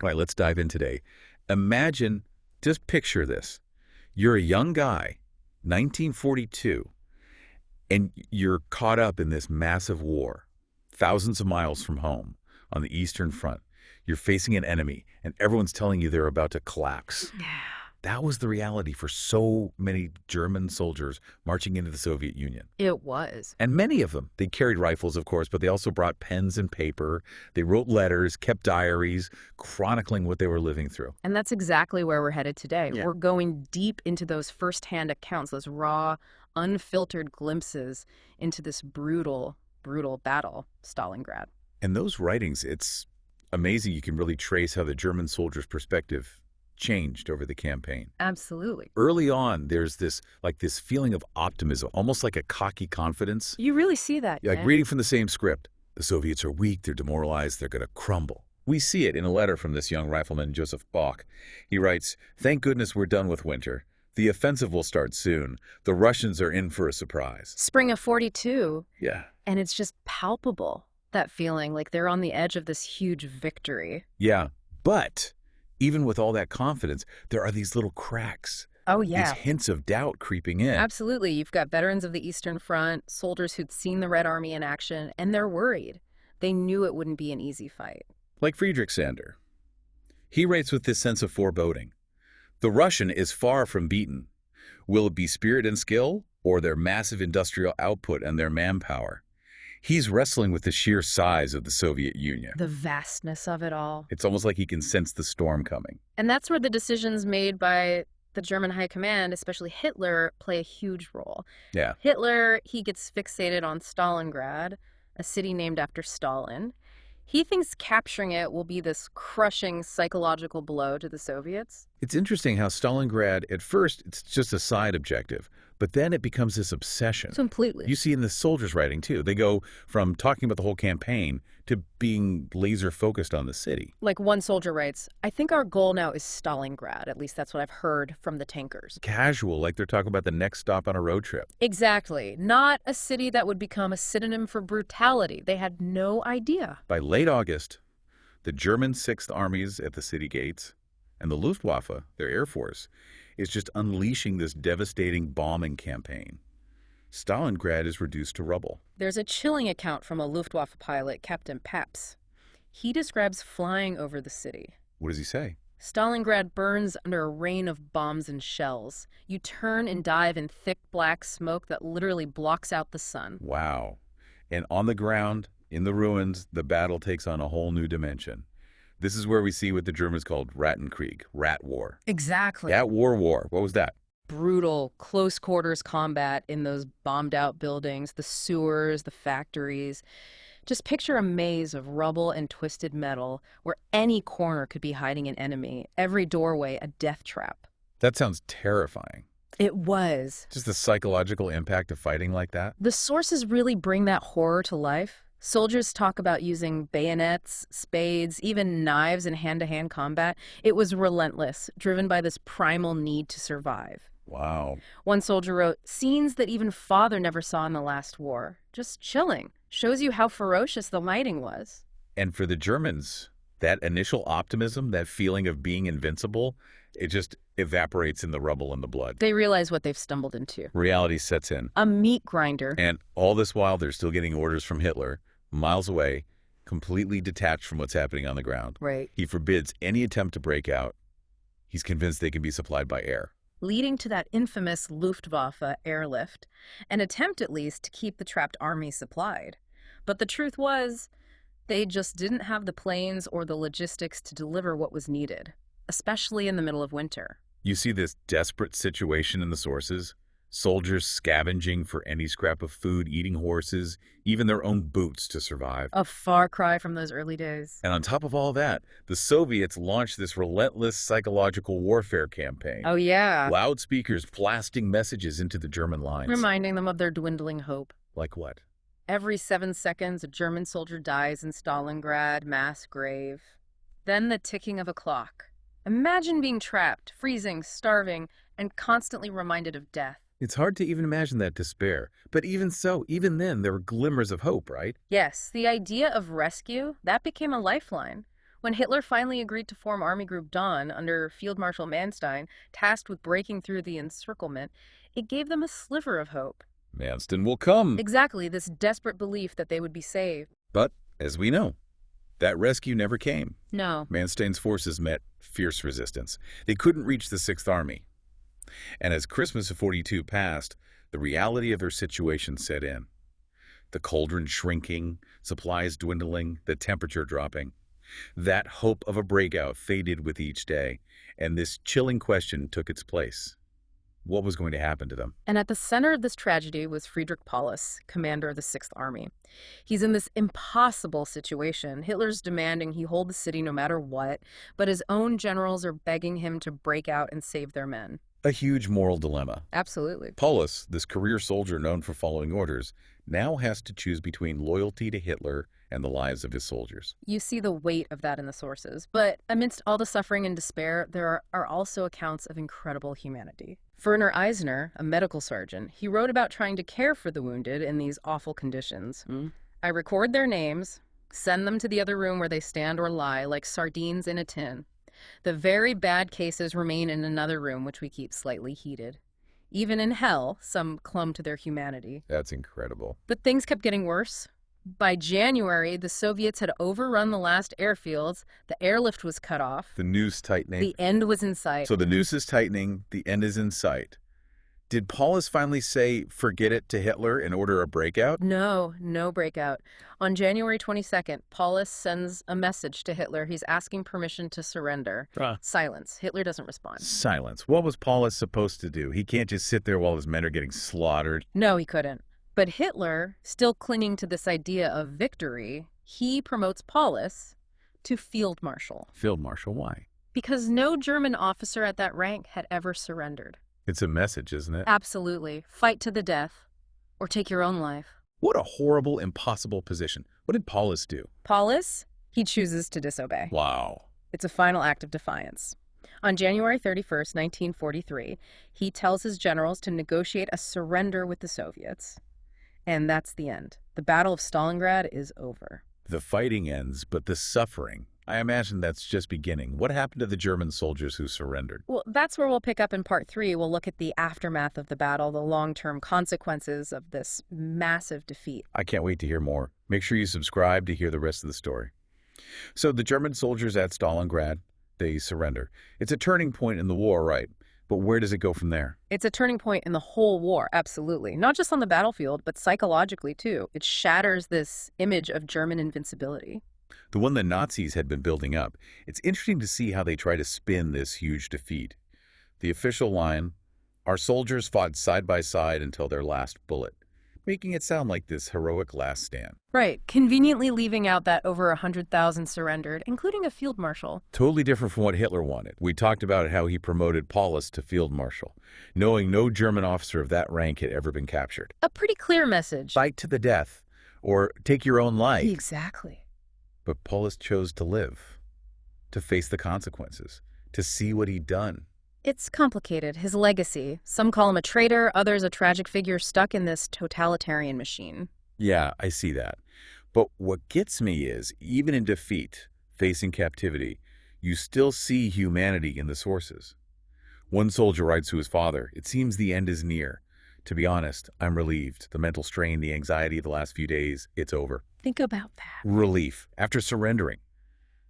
All right, let's dive in today. Imagine, just picture this. You're a young guy, 1942, and you're caught up in this massive war, thousands of miles from home on the Eastern Front. You're facing an enemy, and everyone's telling you they're about to collapse. Yeah. That was the reality for so many German soldiers marching into the Soviet Union. It was. And many of them, they carried rifles, of course, but they also brought pens and paper. They wrote letters, kept diaries, chronicling what they were living through. And that's exactly where we're headed today. Yeah. We're going deep into those firsthand accounts, those raw, unfiltered glimpses into this brutal, brutal battle, Stalingrad. And those writings, it's amazing you can really trace how the German soldiers' perspective changed over the campaign. Absolutely. Early on, there's this feeling of optimism, almost like a cocky confidence. You really see that. Like yeah. reading from the same script. The Soviets are weak, they're demoralized, they're going to crumble. We see it in a letter from this young rifleman, Joseph Bach. He writes, "Thank goodness we're done with winter. The offensive will start soon. The Russians are in for a surprise." Spring of 42. Yeah. And it's just palpable, that feeling like they're on the edge of this huge victory. Yeah. But even with all that confidence, there are these little cracks. Oh, These yeah. hints of doubt creeping in. Absolutely. You've got veterans of the Eastern Front, soldiers who'd seen the Red Army in action, and they're worried. They knew it wouldn't be an easy fight. Like Friedrich Sander. He writes with this sense of foreboding. The Russian is far from beaten. Will it be spirit and skill, or their massive industrial output and their manpower? He's wrestling with the sheer size of the Soviet Union. The vastness of it all. It's almost like he can sense the storm coming. And that's where the decisions made by the German high command, especially Hitler, play a huge role. Yeah. Hitler, he gets fixated on Stalingrad, a city named after Stalin. He thinks capturing it will be this crushing psychological blow to the Soviets. It's interesting how Stalingrad, at first, it's just a side objective, but then it becomes this obsession. Completely. You see in the soldiers' writing, too. They go from talking about the whole campaign to being laser-focused on the city. Like one soldier writes, "I think our goal now is Stalingrad." At least that's what I've heard from the tankers. Casual, like they're talking about the next stop on a road trip. Exactly. Not a city that would become a synonym for brutality. They had no idea. By late August, the German Sixth Armies at the city gates and the Luftwaffe, their air force, is just unleashing this devastating bombing campaign. Stalingrad is reduced to rubble. There's a chilling account from a Luftwaffe pilot, Captain Paps. He describes flying over the city. What does he say? Stalingrad burns under a rain of bombs and shells. You turn and dive in thick black smoke that literally blocks out the sun. Wow. And on the ground, in the ruins, the battle takes on a whole new dimension. This is where we see what the Germans called Rattenkrieg, rat war. Exactly. That war. What was that? Brutal, close quarters combat in those bombed out buildings, the sewers, the factories. Just picture a maze of rubble and twisted metal where any corner could be hiding an enemy, every doorway a death trap. That sounds terrifying. It was. Just the psychological impact of fighting like that. The sources really bring that horror to life. Soldiers talk about using bayonets, spades, even knives in hand-to-hand combat. It was relentless, driven by this primal need to survive. Wow. One soldier wrote, "Scenes that even father never saw in the last war. Just chilling. Shows you how ferocious the fighting was." And for the Germans, that initial optimism, that feeling of being invincible, it just evaporates in the rubble and the blood. They realize what they've stumbled into. Reality sets in. A meat grinder. And all this while, they're still getting orders from Hitler, miles away, completely detached from what's happening on the ground. Right. He forbids any attempt to break out. He's convinced they can be supplied by air. Leading to that infamous Luftwaffe airlift, an attempt at least to keep the trapped army supplied. But the truth was, they just didn't have the planes or the logistics to deliver what was needed, especially in the middle of winter. You see this desperate situation in the sources. Soldiers scavenging for any scrap of food, eating horses, even their own boots to survive. A far cry from those early days. And on top of all that, the Soviets launched this relentless psychological warfare campaign. Oh, yeah. Loudspeakers blasting messages into the German lines. Reminding them of their dwindling hope. Like what? Every 7 seconds, a German soldier dies in Stalingrad, mass grave. Then the ticking of a clock. Imagine being trapped, freezing, starving, and constantly reminded of death. It's hard to even imagine that despair. But even so, even then, there were glimmers of hope, right? Yes, the idea of rescue, that became a lifeline. When Hitler finally agreed to form Army Group Dawn under Field Marshal Manstein, tasked with breaking through the encirclement, it gave them a sliver of hope. Manston will come. Exactly, this desperate belief that they would be saved. But, as we know, that rescue never came. No. Manstein's forces met fierce resistance. They couldn't reach the Sixth Army. And as Christmas of 42 passed, the reality of their situation set in. The cauldron shrinking, supplies dwindling, the temperature dropping. That hope of a breakout faded with each day, and this chilling question took its place. What was going to happen to them? And at the center of this tragedy was Friedrich Paulus, commander of the Sixth Army. He's in this impossible situation. Hitler's demanding he hold the city no matter what, but his own generals are begging him to break out and save their men. A huge moral dilemma. Absolutely. Paulus, this career soldier known for following orders, now has to choose between loyalty to Hitler and the lives of his soldiers. You see the weight of that in the sources. But amidst all the suffering and despair, there are also accounts of incredible humanity. Werner Eisner, a medical surgeon, he wrote about trying to care for the wounded in these awful conditions. I record their names, send them to the other room where they stand or lie like sardines in a tin. The very bad cases remain in another room, which we keep slightly heated. Even in hell, some clung to their humanity. That's incredible. But things kept getting worse. By January, the Soviets had overrun the last airfields, the airlift was cut off. The noose tightening. The end was in sight. So the noose is tightening, the end is in sight. Did Paulus finally say, forget it, to Hitler and order a breakout? No breakout. On January 22nd, Paulus sends a message to Hitler. He's asking permission to surrender. Silence. Hitler doesn't respond. Silence. What was Paulus supposed to do? He can't just sit there while his men are getting slaughtered. No, he couldn't. But Hitler, still clinging to this idea of victory, he promotes Paulus to field marshal. Field marshal, why? Because no German officer at that rank had ever surrendered. It's a message, isn't it? Absolutely. Fight to the death, or take your own life. What a horrible, impossible position. What did Paulus do? Paulus, he chooses to disobey. Wow. It's a final act of defiance. On January 31st, 1943, he tells his generals to negotiate a surrender with the Soviets. And that's the end. The Battle of Stalingrad is over. The fighting ends, but the suffering, I imagine that's just beginning. What happened to the German soldiers who surrendered? Well, that's where we'll pick up in part 3. We'll look at the aftermath of the battle, the long-term consequences of this massive defeat. I can't wait to hear more. Make sure you subscribe to hear the rest of the story. So the German soldiers at Stalingrad, they surrender. It's a turning point in the war, right? But where does it go from there? It's a turning point in the whole war, absolutely. Not just on the battlefield, but psychologically, too. It shatters this image of German invincibility. The one the Nazis had been building up. It's interesting to see how they try to spin this huge defeat. The official line, our soldiers fought side by side until their last bullet, making it sound like this heroic last stand. Right, conveniently leaving out that over 100,000 surrendered, including a field marshal. Totally different from what Hitler wanted. We talked about how he promoted Paulus to field marshal, knowing no German officer of that rank had ever been captured. A pretty clear message. Fight to the death, or take your own life. Exactly. But Paulus chose to live, to face the consequences, to see what he'd done. It's complicated, his legacy. Some call him a traitor, others a tragic figure stuck in this totalitarian machine. Yeah, I see that. But what gets me is, even in defeat, facing captivity, you still see humanity in the sources. One soldier writes to his father, it seems the end is near. To be honest, I'm relieved. The mental strain, the anxiety of the last few days, it's over. Think about that. Relief, after surrendering.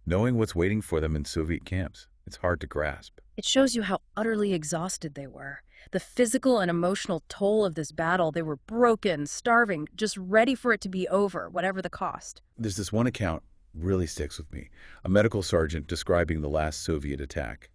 Knowing what's waiting for them in Soviet camps, it's hard to grasp. It shows you how utterly exhausted they were. The physical and emotional toll of this battle, they were broken, starving, just ready for it to be over, whatever the cost. There's this one account really sticks with me. A medical sergeant describing the last Soviet attack.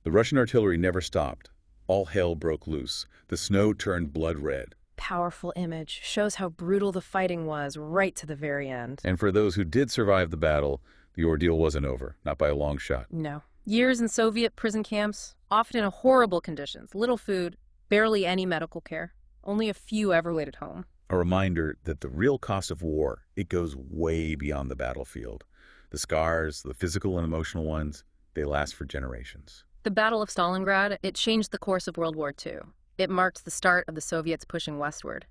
The Russian artillery never stopped. All hell broke loose. The snow turned blood red. Powerful image. Shows how brutal the fighting was right to the very end. And for those who did survive the battle, the ordeal wasn't over, not by a long shot. No. Years in Soviet prison camps, often in horrible conditions, little food, barely any medical care. Only a few ever waited home. A reminder that the real cost of war, it goes way beyond the battlefield. The scars, the physical and emotional ones, they last for generations. The Battle of Stalingrad, it changed the course of World War II. It marked the start of the Soviets pushing westward.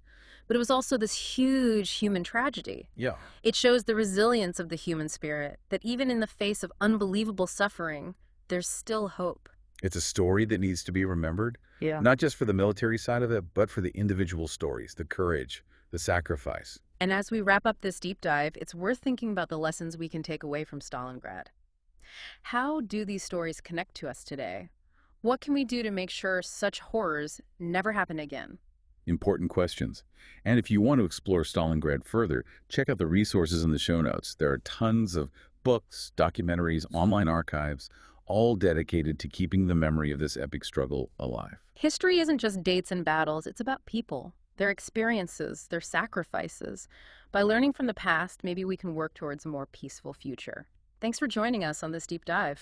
but it was also this huge human tragedy. Yeah. It shows the resilience of the human spirit, that even in the face of unbelievable suffering, there's still hope. It's a story that needs to be remembered, Yeah. not just for the military side of it, but for the individual stories, the courage, the sacrifice. And as we wrap up this deep dive, it's worth thinking about the lessons we can take away from Stalingrad. How do these stories connect to us today? What can we do to make sure such horrors never happen again? Important questions. And if you want to explore Stalingrad further, check out the resources in the show notes. There are tons of books, documentaries, online archives, all dedicated to keeping the memory of this epic struggle alive. History isn't just dates and battles, it's about people, their experiences, their sacrifices. By learning from the past, maybe we can work towards a more peaceful future. Thanks for joining us on this deep dive.